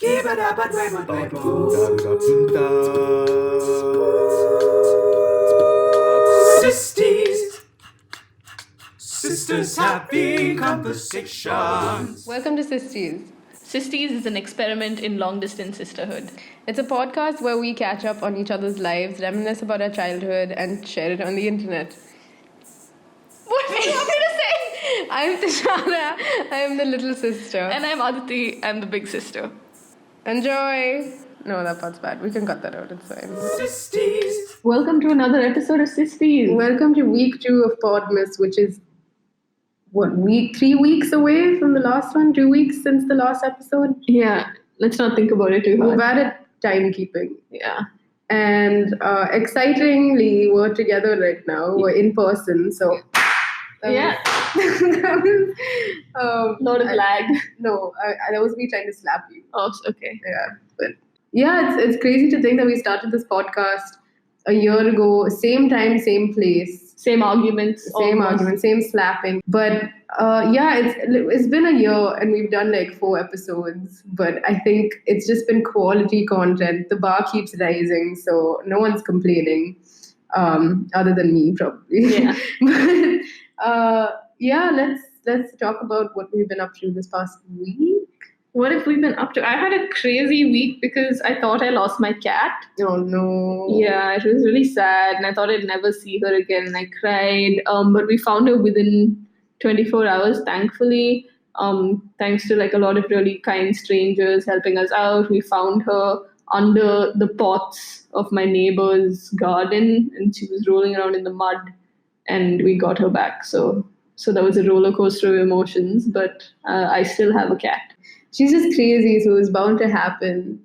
Sisties. Sisters having conversations. Welcome to Sisties. Sisties is an experiment in long-distance sisterhood. It's a podcast where we catch up on each other's lives, reminisce about our childhood, and share it on the internet. What do you want me to say? I'm Tashana. I'm the little sister. And I'm Aditi. I'm the big sister. Enjoy. No, that part's bad. We can cut that out. It's fine. Sisties. Welcome to another episode of Sisties. Welcome to week 2 of Podmas, which is 3 weeks away from the last one? 2 weeks since the last episode? Yeah, let's not think about it too We're hard. bad at timekeeping. Yeah. And excitingly, we're together right now. We're in person, so... Yeah. That was, Lot of lag. No, that was me trying to slap you. Oh, okay. Yeah, but yeah, it's crazy to think that we started this podcast a year ago, same time, same place, Same arguments. same almost. argument, same slapping. But yeah, it's been a year and we've done like 4 episodes. But I think it's just been quality content. The bar keeps rising, so no one's complaining, other than me probably. Yeah. But yeah, let's talk about what we've been up to this past week. What have we been up to? I had a crazy week because I thought I lost my cat. Oh no. Yeah, it was really sad, and I thought I'd never see her again. And I cried. But we found her within 24 hours, thankfully. Thanks to like a lot of really kind strangers helping us out. We found her under the pots of my neighbor's garden, and she was rolling around in the mud, and we got her back. So that was a roller coaster of emotions. But I still have a cat. She's just crazy, so it was bound to happen.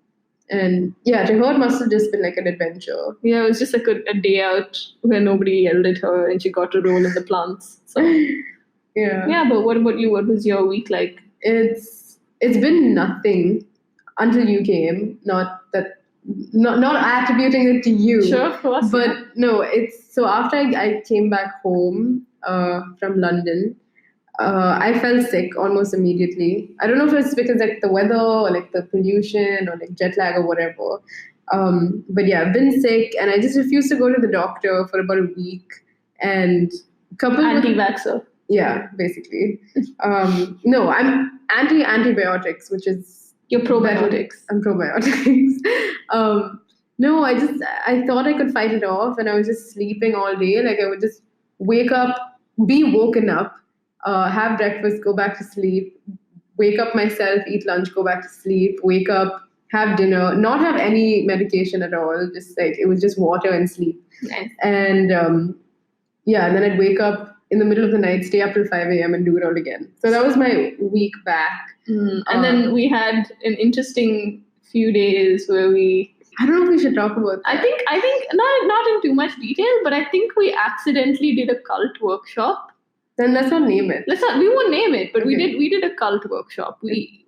And yeah, to her it must have just been like an adventure. Yeah, it was just like a day out where nobody yelled at her, and she got to roll in the plants. So. Yeah. But what about you? What was your week like? It's been nothing until you came. Not attributing it to you. Sure, of course. But no, it's so after I came back home from London, I fell sick almost immediately. I don't know if it's because like the weather or like the pollution or like jet lag or whatever. But yeah, I've been sick and I just refused to go to the doctor for about a week. And coupled with Anti-vaxxer. yeah, basically. No, I'm anti-antibiotics, which is You're probiotics. I'm probiotics. No, I thought I could fight it off, and I was just sleeping all day. Like I would just wake up, be woken up, have breakfast, go back to sleep, wake up myself, eat lunch, go back to sleep, wake up, have dinner, not have any medication at all. Just like it was just water and sleep. Nice. And yeah, and then I'd wake up in the middle of the night, stay up till 5 a.m. and do it all again. So that was my week back. And then we had an interesting few days where I don't know if we should talk about that. I think not in too much detail, but I think we accidentally did a cult workshop. Then let's not name it. We won't name it, but Okay. we did a cult workshop. We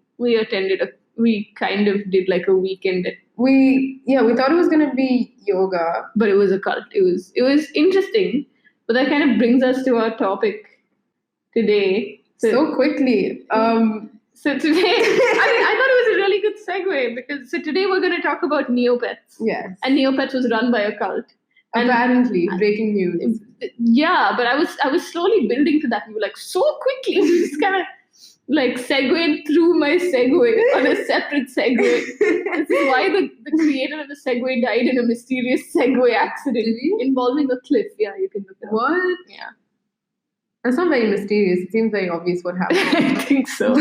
kind of did like a weekend, We thought it was gonna be yoga. but it was a cult. It was interesting. But that kind of brings us to our topic today. So quickly. So today, I thought it was a really good segue because today we're going to talk about Neopets. Yes. And Neopets was run by a cult. And Apparently, breaking news. yeah, but I was slowly building to that. You were like, so quickly, you just kind of like segued through my segue on a separate segue. This is why the creator of the segue died in a mysterious segue accident involving a cliff. Yeah, you can look it up. What? Yeah. That's not very mysterious. It seems very obvious what happened. I think so.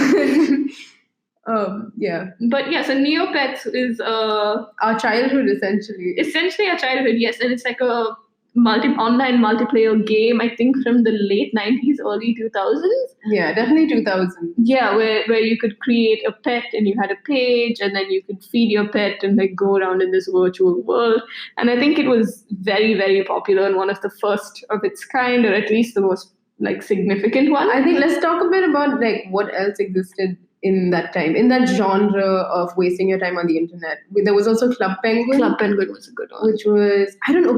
Yeah. But yeah, so Neopets is Our childhood, essentially. essentially a childhood, yes, and it's like a online multiplayer game, I think from the late 90s, early 2000s. Yeah, definitely 2000. Yeah, where you could create a pet and you had a page and then you could feed your pet and like go around in this virtual world. And I think it was very, very popular and one of the first of its kind, or at least the most like significant one. I think let's talk a bit about like what else existed in that time, in that genre of wasting your time on the internet. There was also Club Penguin. Club Penguin was a good one. Which was, I don't know,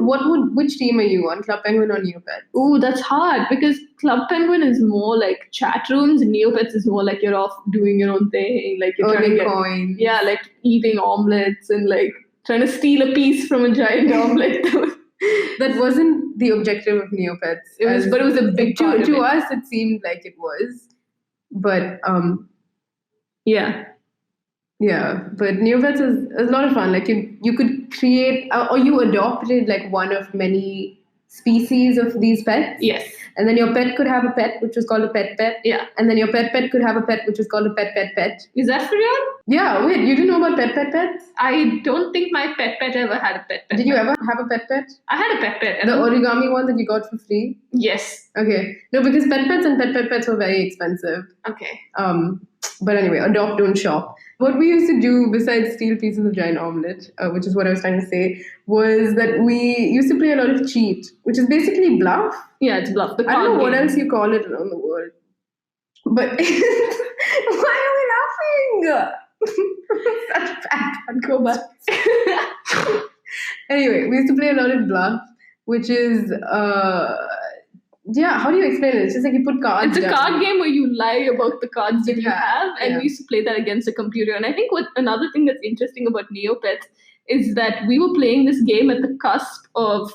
which team are you on? Club Penguin or Neopets? Ooh, that's hard because Club Penguin is more like chat rooms, and Neopets is more like you're off doing your own thing, like you're trying to Earning get coins. yeah, like eating omelets and like trying to steal a piece from a giant omelet. That wasn't the objective of Neopets. But it was a big part of to it. us. It seemed like it was, but Yeah. yeah. But Neopets is a lot of fun. Like you could create or you adopted like one of many species of these pets. Yes. And then your pet could have a pet, which was called a pet pet. Yeah. And then your pet could have a pet, which was called a pet pet pet. Is that for real? Yeah, wait, you didn't know about pet pet pets? I don't think my pet ever had a pet. Did you ever have a pet pet? I had a pet. The origami one that you got for free? Yes. Okay. No, because pet pets and pet pet pets were very expensive. Okay. But anyway, adopt, don't shop. What we used to do besides steal pieces of giant omelette, which is what I was trying to say, was that we used to play a lot of cheat, which is basically bluff. Yeah, it's bluff. I don't know what else you call it around the world. But why are we laughing? Such bad go back. Anyway, we used to play a lot of bluff, which is how do you explain it? It's just like you put cards. It's a card game where you lie about the cards that you have, and yeah. we used to play that against a computer. And I think another thing that's interesting about Neopets is that we were playing this game at the cusp of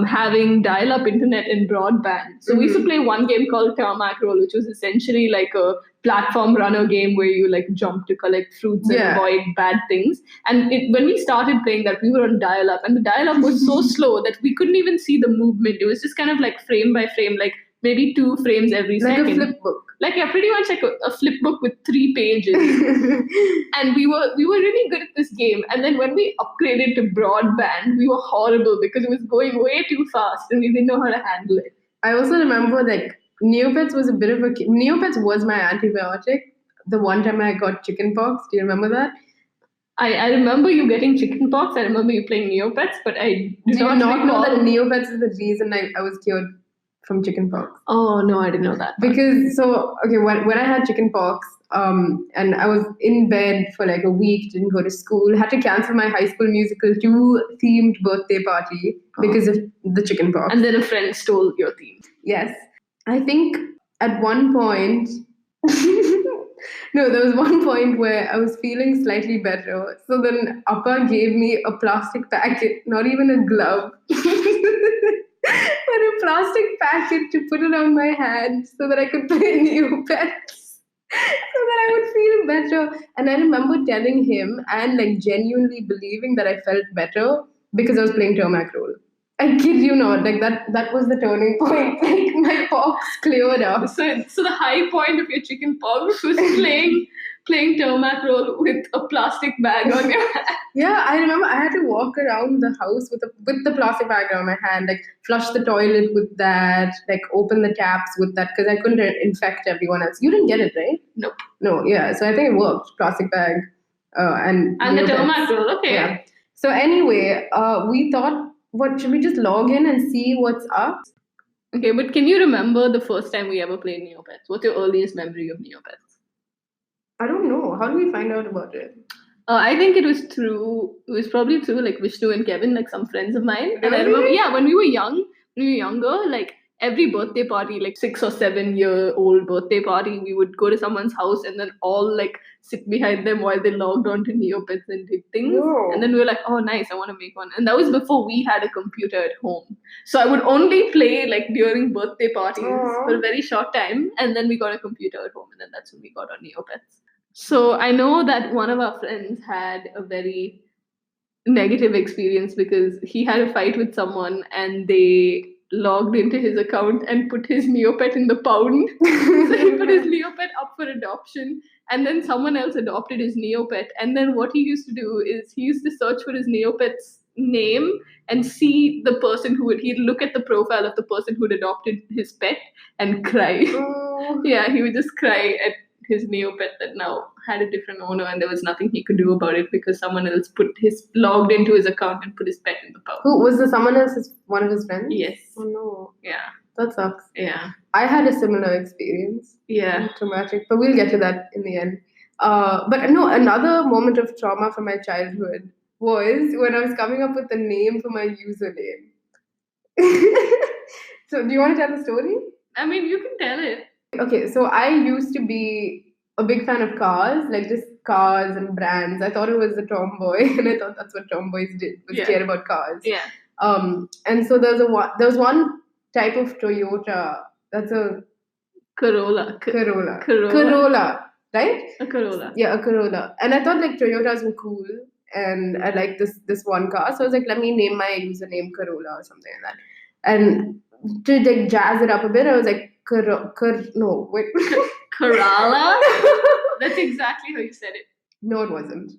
having dial-up internet and broadband. So we used to play one game called Tarmac Roll, which was essentially like a platform runner game where you like jump to collect fruits and avoid bad things. And when we started playing that, we were on dial-up, and the dial-up was so slow that we couldn't even see the movement. It was just kind of like frame by frame, like maybe 2 frames every second. Like a flip book. Like pretty much like a flip book with 3 pages. And we were really good at this game. And then when we upgraded to broadband, we were horrible because it was going way too fast and we didn't know how to handle it. I also remember like Neopets was a bit of Neopets was my antibiotic. The one time I got chickenpox. Do you remember that? I remember you getting chickenpox. I remember you playing Neopets, but I do not know that Neopets is the reason I was cured from chickenpox. Oh no, I didn't know that. Because when I had chickenpox, and I was in bed for like a week, didn't go to school, had to cancel my High School Musical 2 themed birthday party because of the chickenpox. And then a friend stole your theme. Yes. I think at one point there was one point where I was feeling slightly better. So then Appa gave me a plastic packet, not even a glove. But a plastic packet to put it on my hand so that I could play Neopets, so that I would feel better. And I remember telling him and like genuinely believing that I felt better because I was playing Tarmac Roll. I kid you not, like that was the turning point. Like my pox cleared up. So the high point of your chicken pox was playing Tarmac Roll with a plastic bag on your hand. Yeah, I remember I had to walk around the house with the plastic bag on my hand, like flush the toilet with that, like open the taps with that, because I couldn't infect everyone else. You didn't get it, right? Nope. No, yeah. So I think it worked. Plastic bag and the Tarmac Roll. Okay. Yeah. So anyway, we thought, what should we just log in and see what's up? Okay, but can you remember the first time we ever played Neopets? What's your earliest memory of Neopets? I don't know. How do we find out about it? I think it was probably through like Vishnu and Kevin, like some friends of mine. Really? And I remember, when we were younger, like every birthday party, like 6 or 7 year old birthday party, we would go to someone's house and then all like sit behind them while they logged on to Neopets and did things. Whoa. And then we were like, oh nice, I want to make one. And that was before we had a computer at home. So I would only play like during birthday parties for a very short time. And then we got a computer at home, and then that's when we got our Neopets. So I know that one of our friends had a very negative experience because he had a fight with someone and they logged into his account and put his Neopet in the pound. So he put his Neopet up for adoption, and then someone else adopted his Neopet. And then what he used to do is he used to search for his Neopet's name and see the person he'd look at the profile of the person who'd adopted his pet and cry. Oh. Yeah, he would just cry at his Neopet that now had a different owner, and there was nothing he could do about it because someone else logged into his account and put his pet in the pound. Who was the someone else? One of his friends? Yes. Oh no. Yeah. That sucks. Yeah. I had a similar experience. Yeah. Traumatic, but we'll get to that in the end. But no, another moment of trauma from my childhood was when I was coming up with a name for my username. So, do you want to tell the story? I mean, you can tell it. Okay, so I used to be a big fan of cars, like just cars and brands. I thought it was a tomboy, and I thought that's what tomboys did, was Yeah. care about cars. Yeah. And so there was one type of Toyota that's a Corolla. Corolla. Corolla. Corolla, right? A Corolla. Yeah, a Corolla. And I thought like Toyotas were cool, and I liked this one car, so I was like, let me name my username Corolla or something like that. And to like jazz it up a bit, I was like, no, wait. Corolla? That's exactly how you said it. No, it wasn't.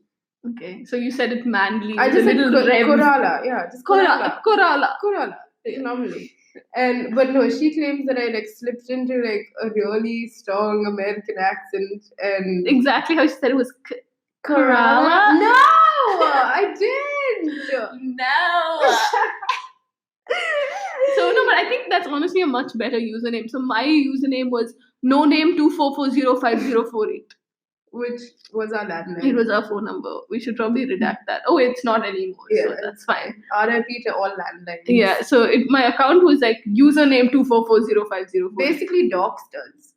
Okay, so you said it manly. I with just a said little rev. Corolla. Yeah, just Corolla. Corolla. Corolla. Normally. But no, she claims that I like slipped into like a really strong American accent and Exactly how she said it was Corolla. No, I didn't. No. So no, but I think that's honestly a much better username. So my username was no name 244050448. Which was our landline. It was our phone number. We should probably redact that. Oh, it's not anymore. Yeah, So that's fine. RIP to all landlines. Yeah. So my account was like username 2440504. Basically, doxed us.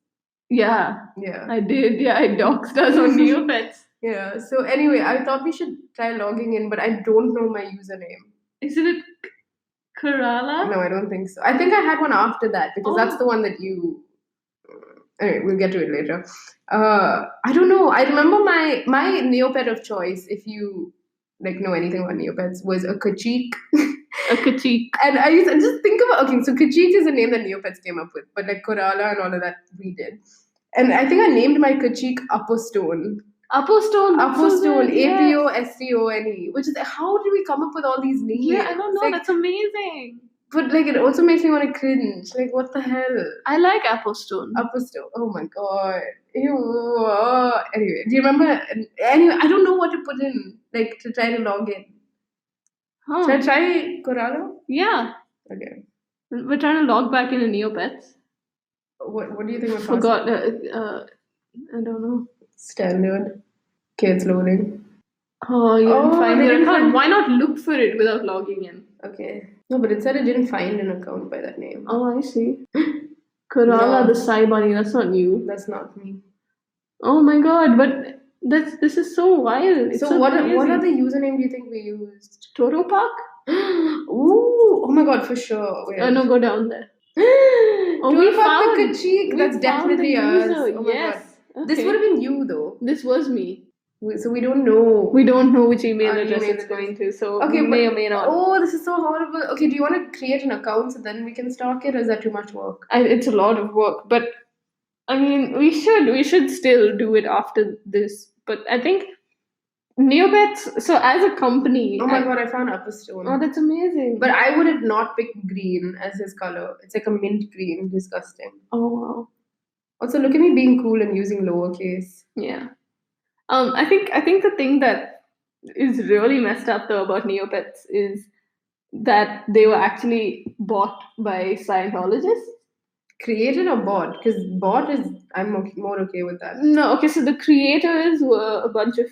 Yeah. Yeah. I did. Yeah, I doxed us on Neopets. Yeah. So anyway, I thought we should try logging in, but I don't know my username. Isn't it Kerala? No, I don't think so. I think I had one after that because that's the one that you. Anyway, we'll get to it later. I don't know. I remember my Neopet of choice, if you like know anything about Neopets, was a Kachik. A Kachik. And I used to just think about, okay, so Kachik is a name that Neopets came up with, but like Korala and all of that we did. And I think I named my Kachik Upperstone. Upperstone. Upperstone, APOSTONE, which is how did we come up with all these names? Yeah, I don't know. Like, that's amazing. but like it also makes me want to cringe. Like, what the hell? I like Upperstone. Upperstone. Oh my god. Ew. Anyway, do you remember? Anyway, I don't know what to put in, like to try to log in. Huh. Should I try Corrado? Yeah. Okay. We're trying to log back into Neopets. What do you think? Forgot. I don't know. Standard. Okay, it's loading. Oh, you didn't find they your didn't account. find- Why not look for it without logging in? Okay. No, but it said it didn't find an account by that name. Oh, I see. Kerala, No. the Sai Bunny. That's not you. That's not me. Oh my god! But this is so wild. It's So what crazy. other username do you think we used? Toro Park? Ooh! Oh my god, for sure. Wait. Oh no, go down there. Oh, we we found the found- Kachik. we That's found the definitely us. user, Oh my yes. god. Okay. This would have been you though. This was me. So we don't know. We don't know which email Our address email it's address. going to, so Okay, we may but- or may not. Oh, this is so horrible. Okay, do you want to create an account so then we can stalk it, or is that too much work? It's a lot of work, but I mean, we should still do it after this. But I think Neopets. So as a company, Oh my god, I found Upperstone. oh, that's amazing. But I would have not picked green as his color. It's like a mint green. Disgusting. oh wow, Also, look at me being cool and using lowercase. yeah. I think the thing that is really messed up though about Neopets is that they were actually bought by Scientologists. Created or bought? Because bought is, I'm more okay with that. No, okay, so the creators were a bunch of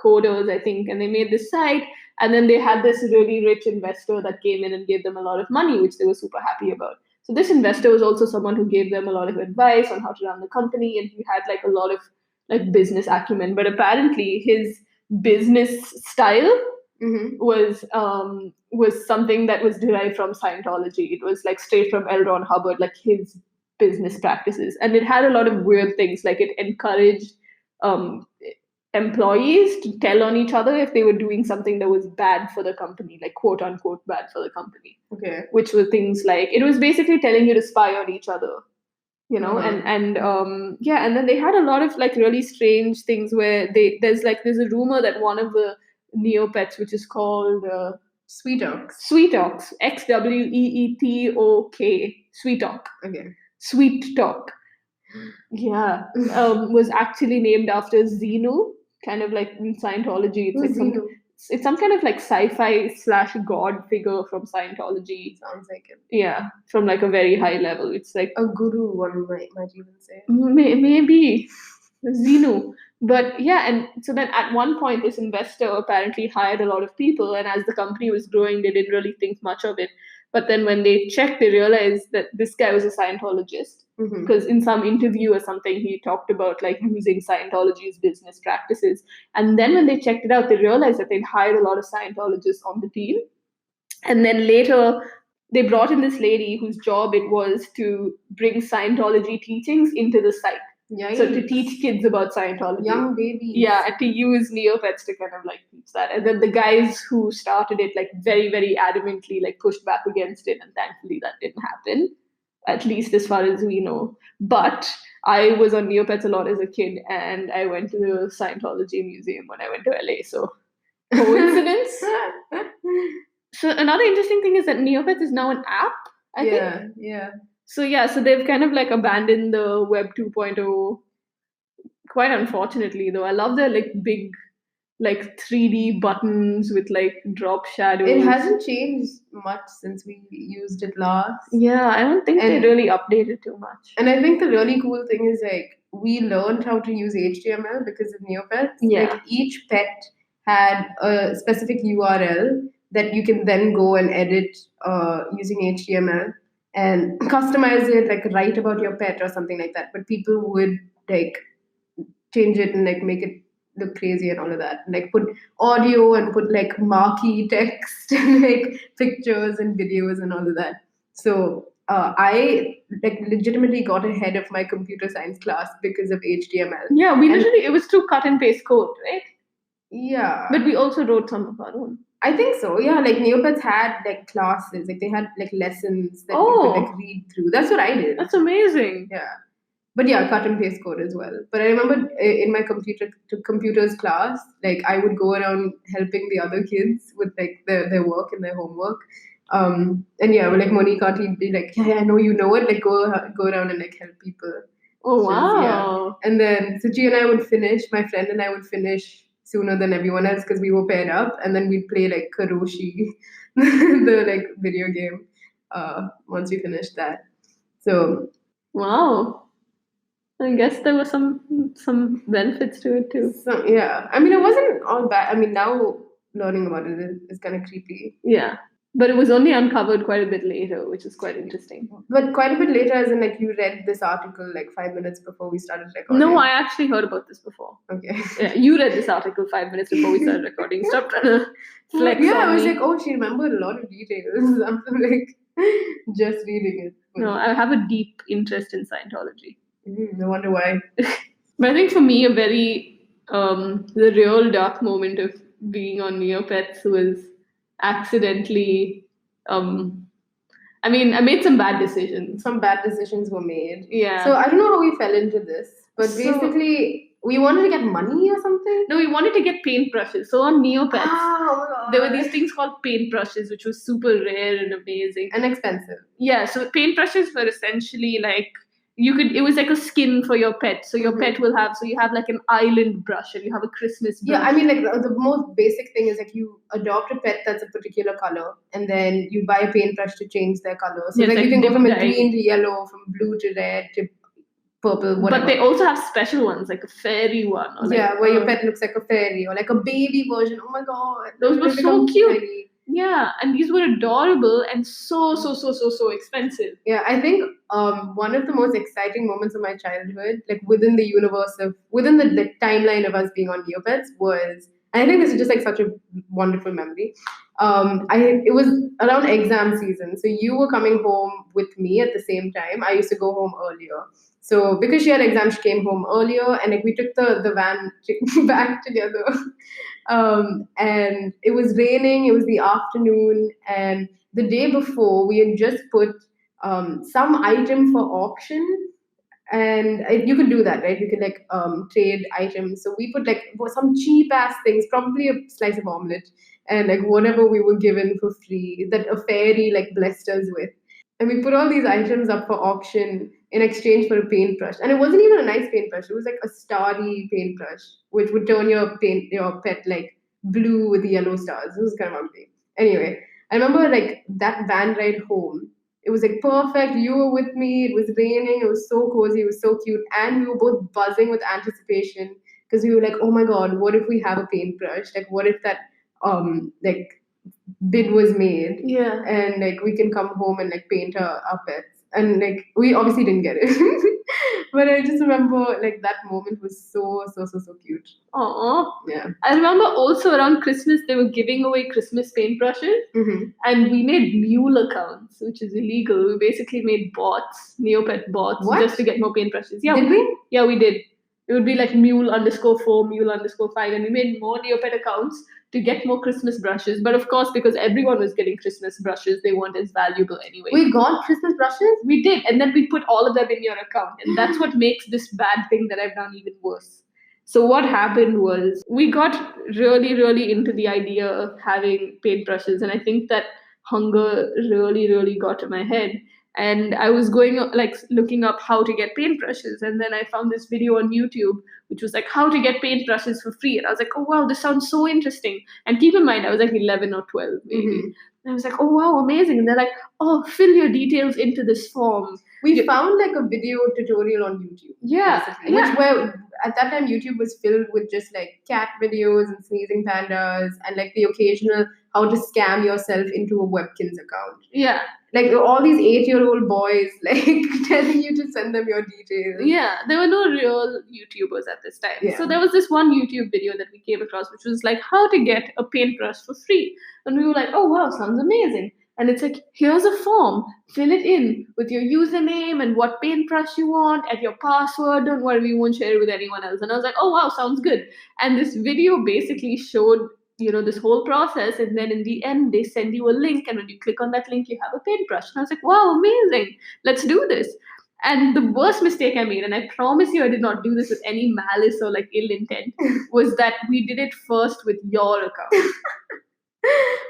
coders, I think, and they made this site, and then they had this really rich investor that came in and gave them a lot of money, which they were super happy about. So this investor was also someone who gave them a lot of advice on how to run the company, and he had like a lot of like business acumen. But apparently his business style Mm-hmm. was something that was derived from Scientology. It was like straight from L. Ron Hubbard, like his business practices, and it had a lot of weird things. Like it encouraged employees to tell on each other if they were doing something that was bad for the company, like quote unquote bad for the company. Okay. Which were things like it was basically telling you to spy on each other, you know, Mhm. and then they had a lot of like really strange things where there's a rumor that one of the Neopets, which is called Sweetox. Sweetox, XWEETOK, Sweetalk, Okay. Sweet Talk, yeah, was actually named after Xenu, kind of like in Scientology. It's Who's like some Zeno? it's some kind of like sci-fi / god figure from Scientology. Sounds like it. Yeah, from like a very high level. It's like A guru, one might even say. maybe Xenu. But yeah, and so then at one point, this investor apparently hired a lot of people, and as the company was growing, they didn't really think much of it. But then when they checked, they realized that this guy was a Scientologist Mhm. because in some interview or something, he talked about like using Scientology's business practices. And then when they checked it out, they realized that they'd hired a lot of Scientologists on the team. And then later, they brought in this lady whose job it was to bring Scientology teachings into the site. So to Yikes. teach kids about Scientology. Young babies. Yeah, and to use Neopets to kind of like teach that. And then the guys who started it like very, very adamantly like pushed back against it, and thankfully that didn't happen, at least as far as we know. But I was on Neopets a lot as a kid, and I went to the Scientology museum when I went to LA. So coincidence? So another interesting thing is that Neopets is now an app, I think. Yeah. So yeah, so they've kind of like abandoned the Web 2.0, quite unfortunately though. I love their like big like 3D buttons with like drop shadows. It hasn't changed much since we used it last. Yeah, I don't think And- they really updated too much. And I think the really cool thing is like we learned how to use HTML because of Neopets. Yeah. Like each pet had a specific URL that you can then go and edit using HTML and customize it, like write about your pet or something like that. But people would like change it and like make it look crazy and all of that. Like put audio and put like marquee text and like pictures and videos and all of that. So I like legitimately got ahead of my computer science class because of HTML. Yeah, we And- literally, it was through cut and paste code, right? Yeah. But we also wrote some of our own. I think so. Yeah, like Neopets had like classes, like they had like lessons that you could Oh. like read through. That's what I did. That's amazing. Yeah. But yeah, cut and paste code as well. But I remember in my computers class, like I would go around helping the other kids with like their work and their homework. And yeah, like Monica would be like, yeah, I know you know it. Like go around and like help people. Oh Which is- yeah. wow. And then Suchi and I would finish. My friend and I would finish sooner than everyone else because we were paired up, and then we'd play like Karoshi, the like video game. Once we finished that, so Wow. I guess there were some benefits to it too. So yeah, I mean, it wasn't all bad. I mean, now learning about it is kind of creepy. Yeah. But it was only uncovered quite a bit later, which is quite interesting. But quite a bit later, as in like you read this article like 5 minutes before we started recording. No, I actually heard about this before. Okay. Yeah, you read this article 5 minutes before we started recording. Stop trying to flex Yeah, on I was me. like, oh, she remembered a lot of details. I'm like just reading it. No, I have a deep interest in Scientology. I wonder why. But I think for me, a very the real dark moment of being on Neopets was accidentally. I mean, I made some bad decisions. Some bad decisions were made. Yeah. So I don't know how we fell into this, but So- basically we wanted to get money or something. No, we wanted to get paintbrushes. So on Neopets, Oh my God. there were these things called paintbrushes, which was super rare and amazing. And expensive. Yeah, so paintbrushes were essentially like it was like a skin for your pet. So your Mhm. pet will have, so you have like an island brush and you have a Christmas brush. Yeah, I mean, like the most basic thing is like you adopt a pet that's a particular color, and then you buy a paintbrush to change their color. So Yeah, it's like you like can go from a dip dye. green to yellow, from blue to red to purple, whatever. But they also have special ones, like a fairy one. Or like, yeah, where your pet looks like a fairy or like a baby version. Oh my god, Those were They so become cute. tiny. Yeah, and these were adorable and so expensive. Yeah, I think one of the most exciting moments of my childhood, like within the timeline of us being on Neopets, was, and I think this is just like such a wonderful memory. It was around exam season, so you were coming home with me at the same time. I used to go home earlier, so because she had exams, she came home earlier, and like we took the van back together. And it was raining. It was the afternoon, and the day before we had just put some item for auction, and you could do that, right? You could like trade items. So we put like some cheap ass things, probably a slice of omelet, and like whatever we were given for free that a fairy like blessed us with. And we put all these items up for auction in exchange for a paintbrush. And it wasn't even a nice paintbrush. It was like a starry paintbrush, which would turn your pet like blue with the yellow stars. It was kind of ugly. Anyway, I remember like that van ride home. It was like perfect. You were with me. It was raining. It was so cozy. It was so cute, and we were both buzzing with anticipation because we were like, "Oh my god, what if we have a paintbrush? Like, what if that like bid was made Yeah. and like we can come home and like paint our pets." And like we obviously didn't get it. But I just remember like that moment was so cute. Aww. Yeah. I remember also around Christmas they were giving away Christmas paintbrushes, and we made mule accounts, which is illegal. We basically made bots, Neopet bots, What? just to get more paintbrushes. Yeah, Did we? Yeah, we did. It would be like mule_4, mule_5, and we made more Neopet accounts to get more Christmas brushes. But of course, because everyone was getting Christmas brushes, they weren't as valuable anyway. We got Christmas brushes? We did, and then we put all of them in your account, and that's what makes this bad thing that I've done even worse. So what happened was we got really into the idea of having paintbrushes, and I think that hunger really got to my head. And I was going like looking up how to get paintbrushes, and then I found this video on YouTube which was like how to get paintbrushes for free, and I was like, oh wow, this sounds so interesting. And keep in mind, I was like 11 or 12 maybe. Mhm. And I was like, oh wow, amazing. And they're like, oh, fill your details into this form. We found like a video tutorial on YouTube. Yeah, basically, yeah. which were at that time YouTube was filled with just like cat videos and sneezing pandas and like the occasional how to scam yourself into a Webkins account. Yeah. Like all these 8-year-old boys like telling you to send them your details. Yeah, there were no real YouTubers at this time. Yeah. So there was this one YouTube video that we came across, which was like how to get a paintbrush for free. And we were like, oh wow, sounds amazing. And it's like, here's a form, fill it in with your username and what paintbrush you want and your password. Don't worry, we won't share it with anyone else. And I was like, oh wow, sounds good. And this video basically showed, this whole process, and then in the end they send you a link, and when you click on that link you have a paintbrush. And I was like, wow, amazing, let's do this. And the worst mistake I made, and I promise you I did not do this with any malice or like ill intent, was that we did it first with your account.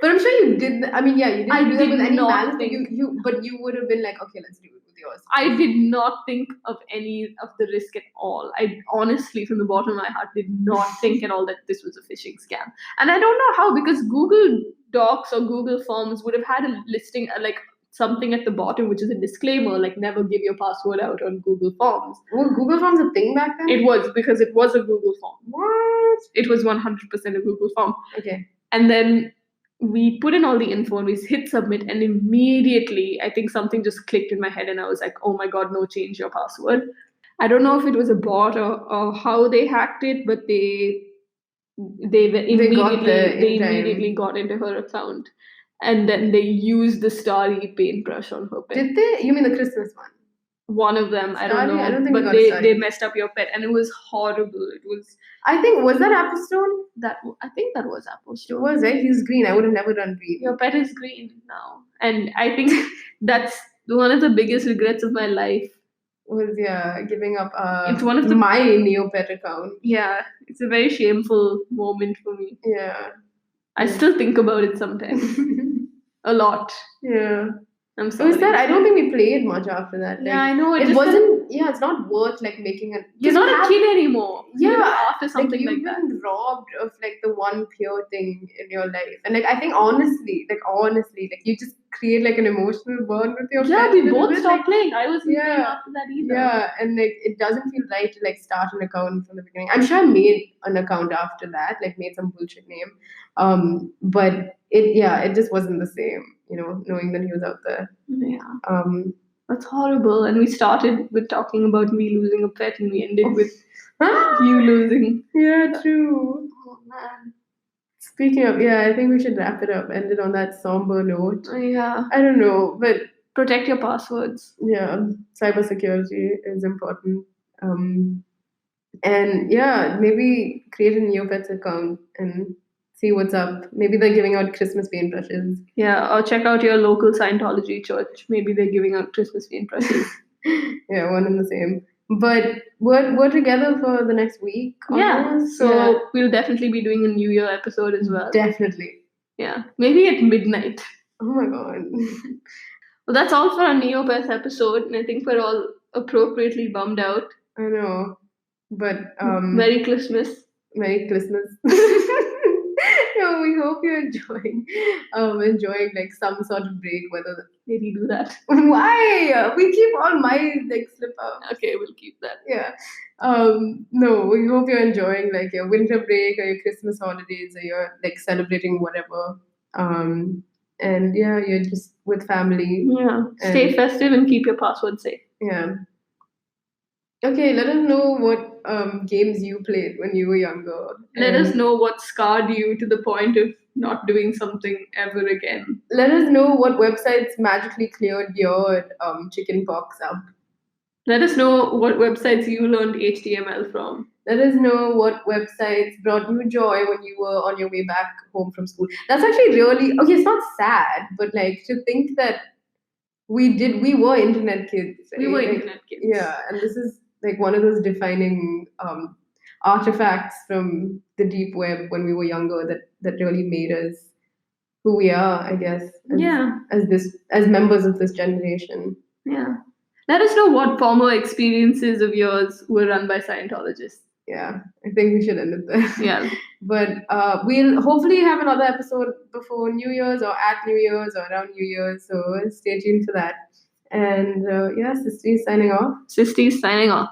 But I'm sure you did. I mean, yeah, you didn't I do that with did any not malice, but think- but you would have been like, okay, let's do it with yours. I did not think of any of the risk at all. I honestly, from the bottom of my heart, did not think at all that this was a phishing scam. And I don't know how, because Google Docs or Google Forms would have had a listing, like something at the bottom, which is a disclaimer, like never give your password out on Google Forms. Were Google Forms a thing back then? It was, because it was a Google Form. What? It was 100% a Google Form. Okay. And then we put in all the info and we hit submit, and immediately I think something just clicked in my head, and I was like, oh my god, no, change your password. I don't know if it was a bot or how they hacked it, but they immediately got into her account, and then they used the starry paintbrush on her pet. Did they? You mean the Christmas one? One of them, I don't Starry? know, I don't think we but got starry. they messed up your pet, and it was horrible. It was I think, was that Apple Stone? I think that was Apple It Store. was, right? He's green. I would have never done green. Your pet is green now, and I think that's one of the biggest regrets of my life. Was, yeah, giving up It's one of the- my Neopet account. Yeah, it's a very shameful moment for me. Yeah. I still think about it sometimes, a lot. Yeah. I'm So sorry. is that? I don't think we played much after that. Like, Yeah, I know. it just wasn't. Yeah, it's not worth like making a. You're not a kid anymore. Yeah, After something you've like that. been robbed of like the one pure thing in your life, and like I think honestly, like you just create like an emotional bond with your Yeah, pet we a little both bit, stopped like, playing. I wasn't Yeah. playing after that either. yeah, and like it doesn't feel right to like start an account from the beginning. I'm sure I made an account after that, like made some bullshit name, but it just wasn't the same, knowing that he was out there. Yeah. That's horrible. And we started with talking about me losing a pet, and we ended with you losing. Yeah, true. Oh man. Speaking of, yeah, I think we should wrap it up. End it on that somber note. Yeah. I don't know, but Protect your passwords. yeah, cybersecurity is important. And yeah, maybe create a Neopets account and see what's up. Maybe they're giving out Christmas paintbrushes. Yeah, or check out your local Scientology church. Maybe they're giving out Christmas paintbrushes. Yeah, one and the same. But we're together for the next week. Yeah. almost. So Yeah, we'll definitely be doing a New Year episode as well. definitely. Yeah. Maybe at midnight. Oh my god. Well, that's all for our Neopets episode, and I think we're all appropriately bummed out. I know, but Merry Christmas. Merry Christmas. we hope you're enjoying like some sort of break, whether Maybe do that. why we keep all my like slip ups. Okay, we'll keep that. Yeah. No, we hope you're enjoying like your winter break or your Christmas holidays or you're like celebrating whatever. And yeah, you're just with family. Yeah. Stay And- festive and keep your password safe. Yeah. Okay, let us know what games you played when you were younger. Let us And know what scarred you to the point of not doing something ever again. let us know what websites magically cleared your chicken pox up. Let us know what websites you learned HTML from. Let us know what websites brought you joy when you were on your way back home from school. That's actually really okay. It's not sad, but like to think that we were internet kids. We right? were Like, internet kids. Yeah, and this is like one of those defining artifacts from the deep web when we were younger that really made us who we are, I guess. Yeah. As members of this generation. Yeah. Let us know what former experiences of yours were run by Scientologists. Yeah, I think we should end it there. Yeah. But we'll hopefully have another episode before New Year's or at New Year's or around New Year's. So stay tuned for that. And yeah, Sisties signing off. Sisties signing off.